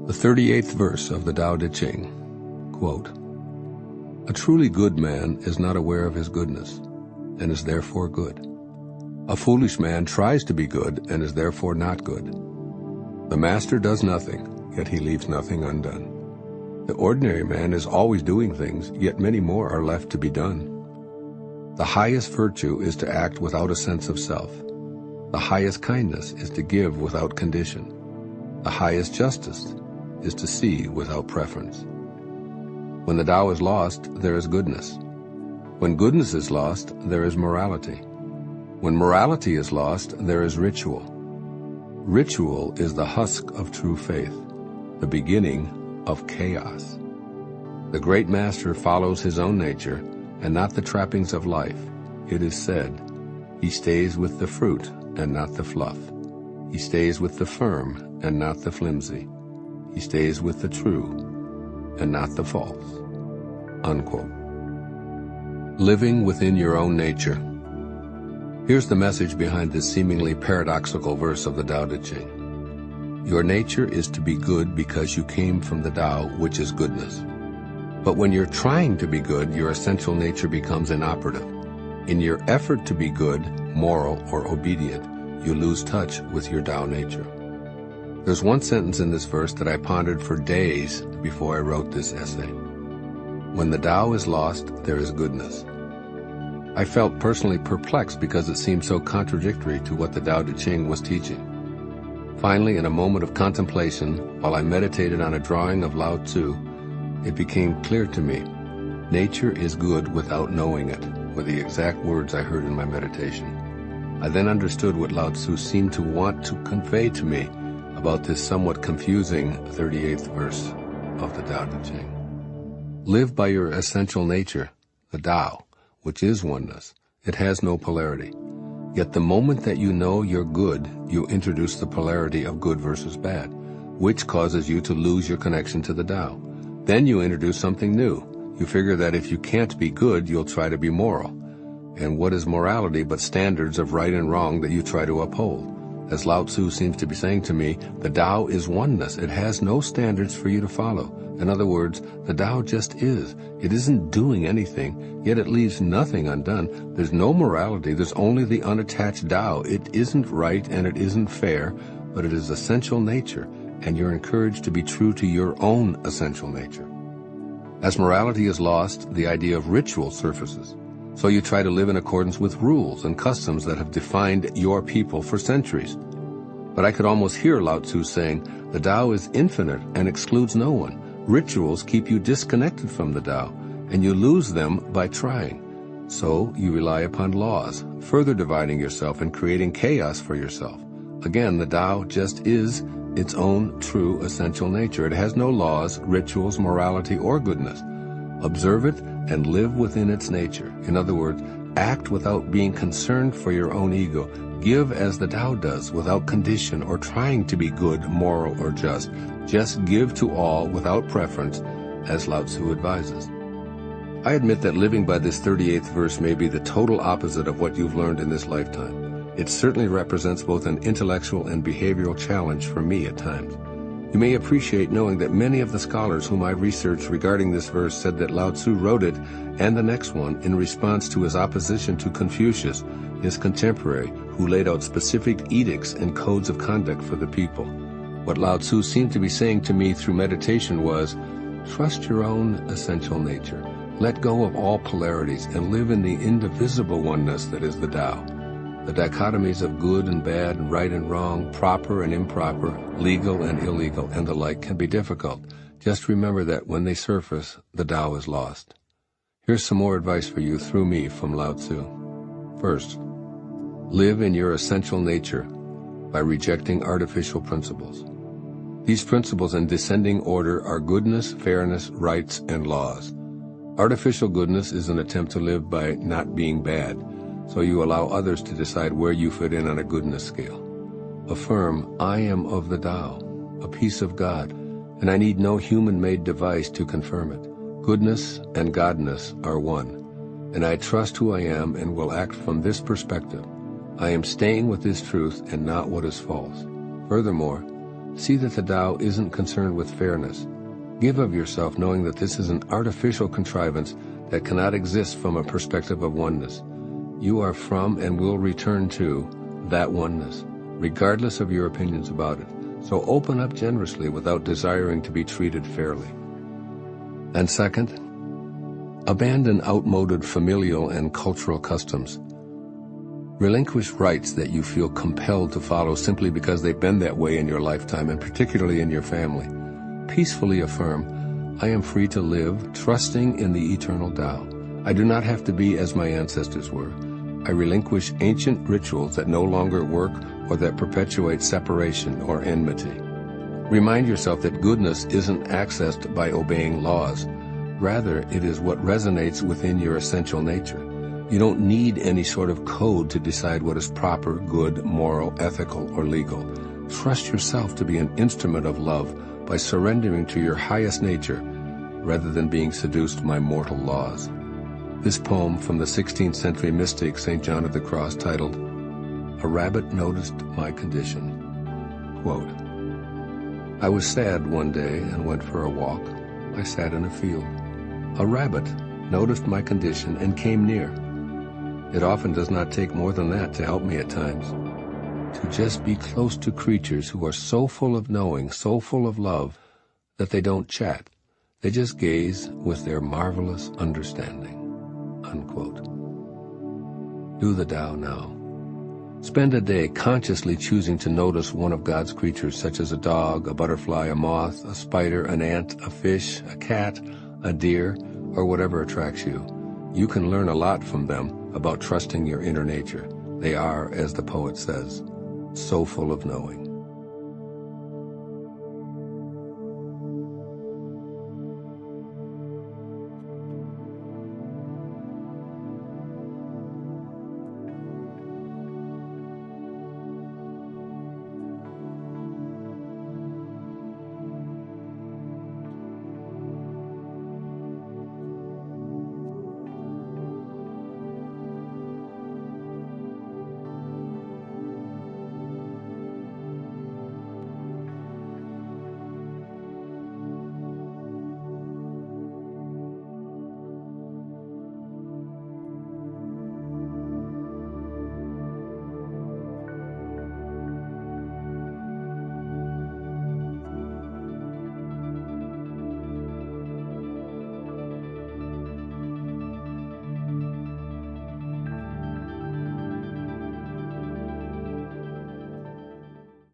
The 38th verse of the Tao Te Ching, quote, "A truly good man is not aware of his goodness, and is therefore good. A foolish man tries to be good, and is therefore not good. The master does nothing, yet he leaves nothing undone. The ordinary man is always doing things, yet many more are left to be done. The highest virtue is to act without a sense of self. The highest kindness is to give without condition. The highest justice is to see without preference. When the Tao is lost, there is goodness. When goodness is lost, there is morality. When morality is lost, there is ritual. Ritual is the husk of true faith, the beginning of chaos. The great master follows his own nature and not the trappings of life. It is said, he stays with the fruit and not the fluff. He stays with the firm and not the flimsy. He stays with the true and not the false." Unquote. Living within your own nature. Here's the message behind this seemingly paradoxical verse of the Tao Te Ching. Your nature is to be good because you came from the Tao, which is goodness. But when you're trying to be good, your essential nature becomes inoperative. In your effort to be good, moral, or obedient, you lose touch with your Tao nature. There's one sentence in this verse that I pondered for days before I wrote this essay. When the Tao is lost, there is goodness. I felt personally perplexed because it seemed so contradictory to what the Tao Te Ching was teaching. Finally, in a moment of contemplation, while I meditated on a drawing of Lao Tzu, it became clear to me, nature is good without knowing it, were the exact words I heard in my meditation. I then understood what Lao Tzu seemed to want to convey to me about this somewhat confusing 38th verse of the Tao Te Ching. Live by your essential nature, the Tao, which is oneness. It has no polarity. Yet the moment that you know you're good, you introduce the polarity of good versus bad, which causes you to lose your connection to the Tao. Then you introduce something new. You figure that if you can't be good, you'll try to be moral. And what is morality but standards of right and wrong that you try to uphold? As Lao Tzu seems to be saying to me, the Tao is oneness. It has no standards for you to follow. In other words, the Tao just is. It isn't doing anything, yet it leaves nothing undone. There's no morality. There's only the unattached Tao. It isn't right and it isn't fair, but it is essential nature, and you're encouraged to be true to your own essential nature. As morality is lost, the idea of ritual surfaces. So you try to live in accordance with rules and customs that have defined your people for centuries. But I could almost hear Lao Tzu saying, the Tao is infinite and excludes no one. Rituals keep you disconnected from the Tao, and you lose them by trying. So you rely upon laws, further dividing yourself and creating chaos for yourself. Again, the Tao just is its own true essential nature. It has no laws, rituals, morality, or goodness. Observe it and live within its nature. In other words, act without being concerned for your own ego. Give as the Tao does, without condition or trying to be good, moral, or just. Just give to all without preference, as Lao Tzu advises. I admit that living by this 38th verse may be the total opposite of what you've learned in this lifetime. It certainly represents both an intellectual and behavioral challenge for me at times. You may appreciate knowing that many of the scholars whom I've researched regarding this verse said that Lao Tzu wrote it, and the next one, in response to his opposition to Confucius, his contemporary, who laid out specific edicts and codes of conduct for the people. What Lao Tzu seemed to be saying to me through meditation was, trust your own essential nature. Let go of all polarities and live in the indivisible oneness that is the Tao. The dichotomies of good and bad, right and wrong, proper and improper, legal and illegal, and the like can be difficult. Just remember that when they surface, the Tao is lost. Here's some more advice for you through me from Lao Tzu. First, live in your essential nature by rejecting artificial principles. These principles in descending order are goodness, fairness, rights, and laws. Artificial goodness is an attempt to live by not being bad, so you allow others to decide where you fit in on a goodness scale. Affirm, I am of the Tao, a piece of God, and I need no human-made device to confirm it. Goodness and godness are one, and I trust who I am and will act from this perspective. I am staying with this truth and not what is false. Furthermore, See that the Tao isn't concerned with fairness. Give of yourself knowing that this is an artificial contrivance that cannot exist from a perspective of oneness. You are from and will return to that oneness, regardless of your opinions about it. So open up generously without desiring to be treated fairly. And second, abandon outmoded familial and cultural customs. Relinquish rights that you feel compelled to follow simply because they've been that way in your lifetime, and particularly in your family. Peacefully affirm, I am free to live, trusting in the eternal Tao. I do not have to be as my ancestors were. I relinquish ancient rituals that no longer work or that perpetuate separation or enmity. Remind yourself that goodness isn't accessed by obeying laws. Rather, it is what resonates within your essential nature. You don't need any sort of code to decide what is proper, good, moral, ethical, or legal. Trust yourself to be an instrument of love by surrendering to your highest nature rather than being seduced by mortal laws. This poem from the 16th century mystic St. John of the Cross, titled, A Rabbit Noticed My Condition. Quote, I was sad one day and went for a walk. I sat in a field. A rabbit noticed my condition and came near. It often does not take more than that to help me at times. To just be close to creatures who are so full of knowing, so full of love, that they don't chat. They just gaze with their marvelous understanding. Unquote. Do the Tao now. Spend a day consciously choosing to notice one of God's creatures, such as a dog, a butterfly, a moth, a spider, an ant, a fish, a cat, a deer, or whatever attracts you. You can learn a lot from them about trusting your inner nature. They are, as the poet says, so full of knowing.